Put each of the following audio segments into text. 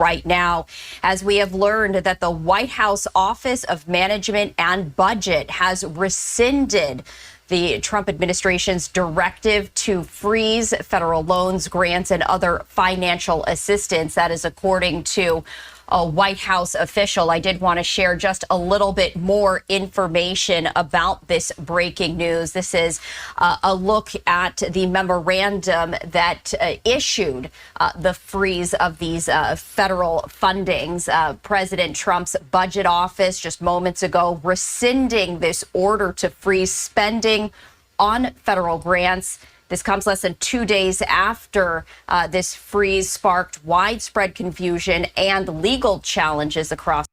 right now, as we have learned that the White House Office of Management and Budget has rescinded the Trump administration's directive to freeze federal loans, grants, and other financial assistance. That is according to a White House official. I did want to share just a little bit more information about this breaking news. This is a look at the memorandum that issued the freeze of these federal fundings. President Trump's budget office just moments ago rescinding this order to freeze spending on federal grants. This comes less than 2 days after this freeze sparked widespread confusion and legal challenges across.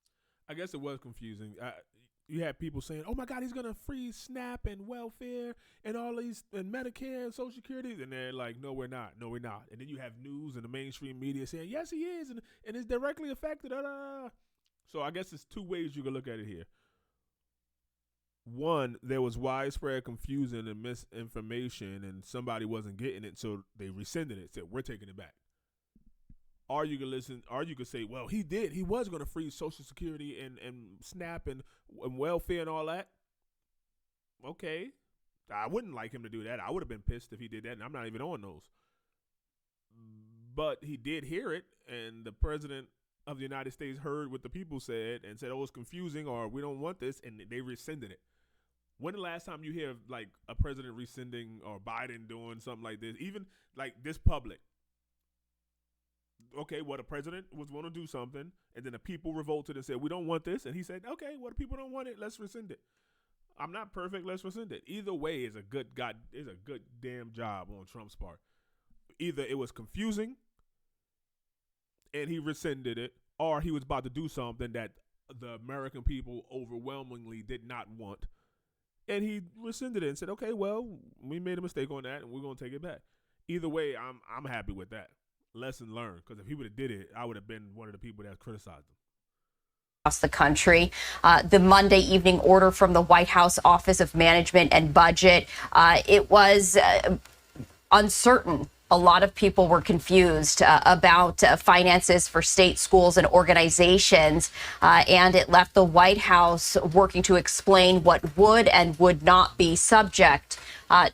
I guess it was confusing. You had people saying, "Oh my God, he's gonna freeze SNAP and welfare and all these and Medicare and Social Security," and they're like, "No, we're not. No, we're not." And then you have news and the mainstream media saying, "Yes, he is, and it's directly affected." So I guess it's two ways you can look at it here. One, there was widespread confusion and misinformation, and somebody wasn't getting it, so they rescinded it. Said, "We're taking it back." Or you could listen, or you could say, "Well, he did. He was going to freeze Social Security and SNAP and welfare and all that." Okay, I wouldn't like him to do that. I would have been pissed if he did that, and I'm not even on those. But he did hear it, and the president of the United States heard what the people said and said, "Oh, it's confusing," or "We don't want this," and they rescinded it. When the last time you hear like a president rescinding or Biden doing something like this, even like this public? Okay, well, the president was going to do something, and then the people revolted and said, "We don't want this," and he said, "Okay, well, the people don't want it. Let's rescind it. I'm not perfect. Let's rescind it." Either way is a good damn job on Trump's part. Either it was confusing and he rescinded it, or he was about to do something that the American people overwhelmingly did not want. And he rescinded it and said, "Okay, well, we made a mistake on that, and we're going to take it back." Either way, I'm happy with that. Lesson learned, because if he would have did it, I would have been one of the people that criticized him. Across the country. The Monday evening order from the White House Office of Management and Budget, it was uncertain. A lot of people were confused about finances for state schools and organizations, and it left the White House working to explain what would and would not be subject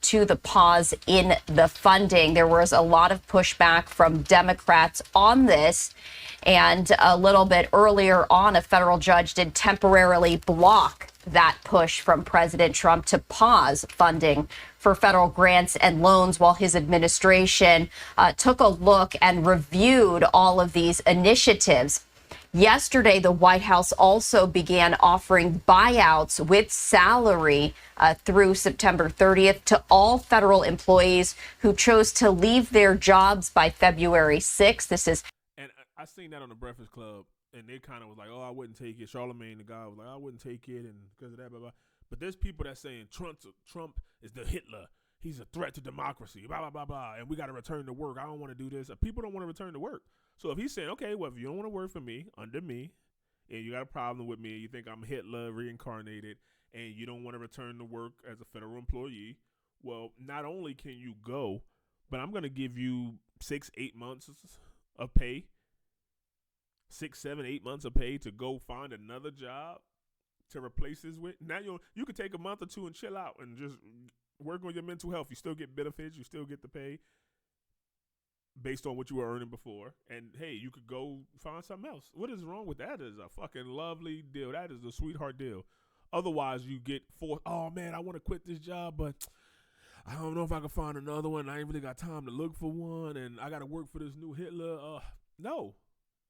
to the pause in the funding. There was a lot of pushback from Democrats on this, and a little bit earlier on, a federal judge did temporarily block that push from President Trump to pause funding for federal grants and loans while his administration took a look and reviewed all of these initiatives. Yesterday, the White House also began offering buyouts with salary through September 30th to all federal employees who chose to leave their jobs by February 6th. This is. And I seen that on the Breakfast Club, and they kind of was like, "Oh, I wouldn't take it." Charlamagne, the guy, was like, "I wouldn't take it," and because of that, blah, blah. But there's people that saying Trump is the Hitler. He's a threat to democracy, blah, blah, blah, blah, and we got to return to work. I don't want to do this. People don't want to return to work. So if he's saying, "Okay, well, if you don't want to work for me, under me, and you got a problem with me, you think I'm Hitler reincarnated, and you don't want to return to work as a federal employee, well, not only can you go, but I'm going to give you 6-8 months of pay, 6, 7, 8 months of pay to go find another job to replace this with." Now you could take a month or two and chill out and just work on your mental health. You still get benefits. You still get the pay based on what you were earning before. And, hey, you could go find something else. What is wrong with that? Is a fucking lovely deal. That is a sweetheart deal. Otherwise, you get forced, "Oh, man, I want to quit this job, but I don't know if I can find another one. I ain't really got time to look for one, and I got to work for this new Hitler." No.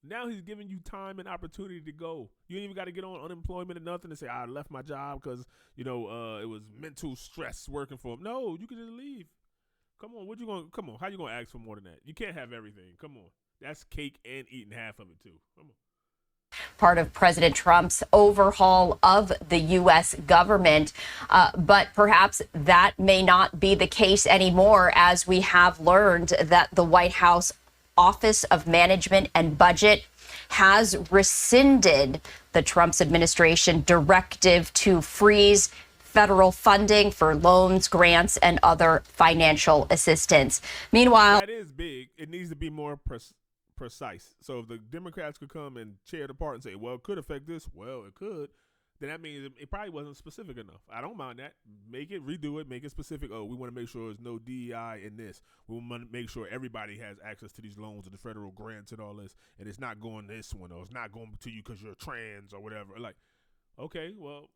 Now he's giving you time and opportunity to go. You ain't even got to get on unemployment or nothing and say, "I left my job because, it was mental stress working for him." No, you can just leave. Come on, come on, how you going to ask for more than that? You can't have everything. Come on. That's cake and eating half of it too. Come on. Part of President Trump's overhaul of the U.S. government. But perhaps that may not be the case anymore, as we have learned that the White House Office of Management and Budget has rescinded the Trump's administration directive to freeze federal funding for loans, grants, and other financial assistance. Meanwhile, that is big. It needs to be more precise. So if the Democrats could come and tear it apart and say, well, it could affect this, well, it could, then that means it probably wasn't specific enough. I don't mind that. Make it, redo it, make it specific. Oh, we want to make sure there's no DEI in this. We want to make sure everybody has access to these loans and the federal grants and all this, and it's not going this one, or it's not going to you because you're trans or whatever. Like, okay, well,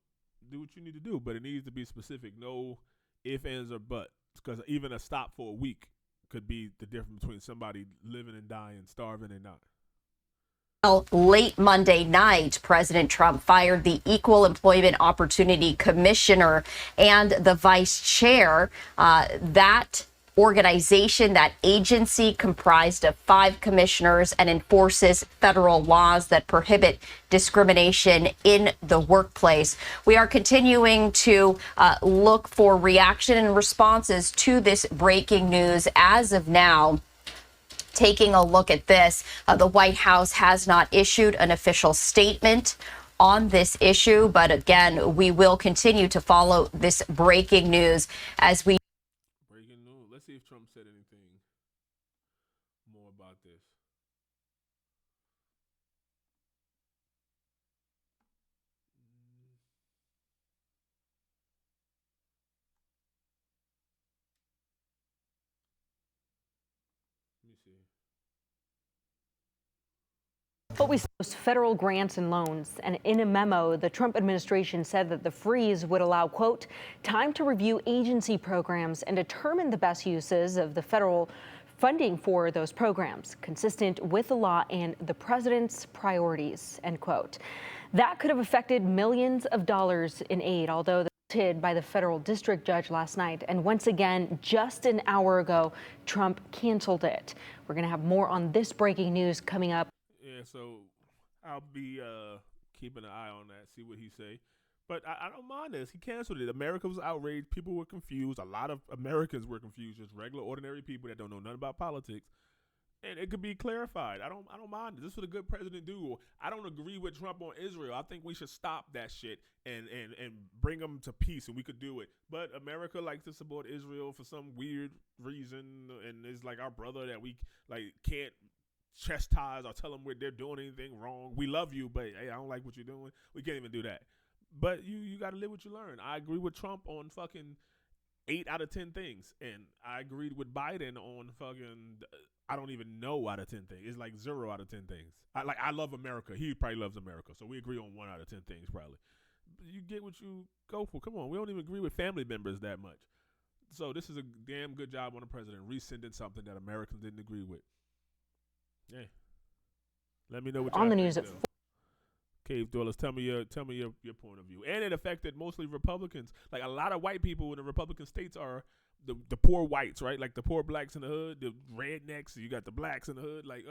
do what you need to do, but it needs to be specific. No ifs, ands, or buts, because even a stop for a week could be the difference between somebody living and dying, starving and not. Well, late Monday night, President Trump fired the Equal Employment Opportunity Commissioner and the vice chair. That organization, that agency, comprised of 5 commissioners and enforces federal laws that prohibit discrimination in the workplace. We are continuing to look for reaction and responses to this breaking news. As of now, taking a look at this, the White House has not issued an official statement on this issue, but again, we will continue to follow this breaking news as we. Breaking news. Let's see if Trump said anything more about this. Let me see. But we saw federal grants and loans, and in a memo, the Trump administration said that the freeze would allow, quote, time to review agency programs and determine the best uses of the federal funding for those programs, consistent with the law and the president's priorities, end quote. That could have affected millions of dollars in aid, although by the federal district judge last night. And once again, just an hour ago, Trump canceled it. We're going to have more on this breaking news coming up. Yeah, so I'll be keeping an eye on that, see what he say. But I don't mind this. He canceled it. America was outraged. People were confused. A lot of Americans were confused, just regular, ordinary people that don't know nothing about politics. And it could be clarified. I don't mind it. This is what a good president do. I don't agree with Trump on Israel. I think we should stop that shit and bring them to peace, and we could do it. But America likes to support Israel for some weird reason, and it's like our brother that we like can't chastise or tell them they're doing anything wrong. We love you, but hey, I don't like what you're doing. We can't even do that. But you got to live what you learn. I agree with Trump on fucking 8 out of 10 things, and I agreed with Biden on fucking I don't even know out of 10 things. It's like 0 out of 10 things. I love America. He probably loves America, so we agree on 1 out of 10 things probably. You get what you go for. Come on, we don't even agree with family members that much. So this is a damn good job on the president rescinding something that Americans didn't agree with. Yeah. Let me know what on the news. Cave Dwellers, tell me your point of view. And it affected mostly Republicans. Like a lot of white people in the Republican states are the poor whites, right? Like the poor blacks in the hood, the rednecks. You got the blacks in the hood. Like,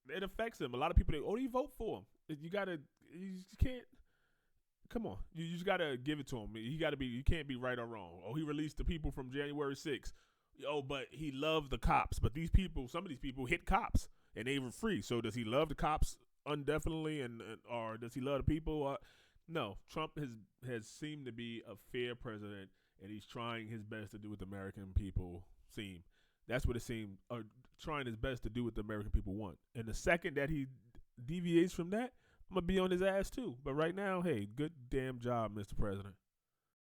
it affects them. A lot of people, you vote for him. You can't. Come on, you just gotta give it to him. You can't be right or wrong. Oh, he released the people from January 6th. Oh, but he loved the cops. But some of these people hit cops and they were free. So does he love the cops indefinitely, or does he love the people? No, Trump has seemed to be a fair president, and he's trying his best to do what the American people seem. That's what it seemed, or trying his best to do what the American people want. And the second that he deviates from that, I'm going to be on his ass too. But right now, hey, good damn job, Mr. President.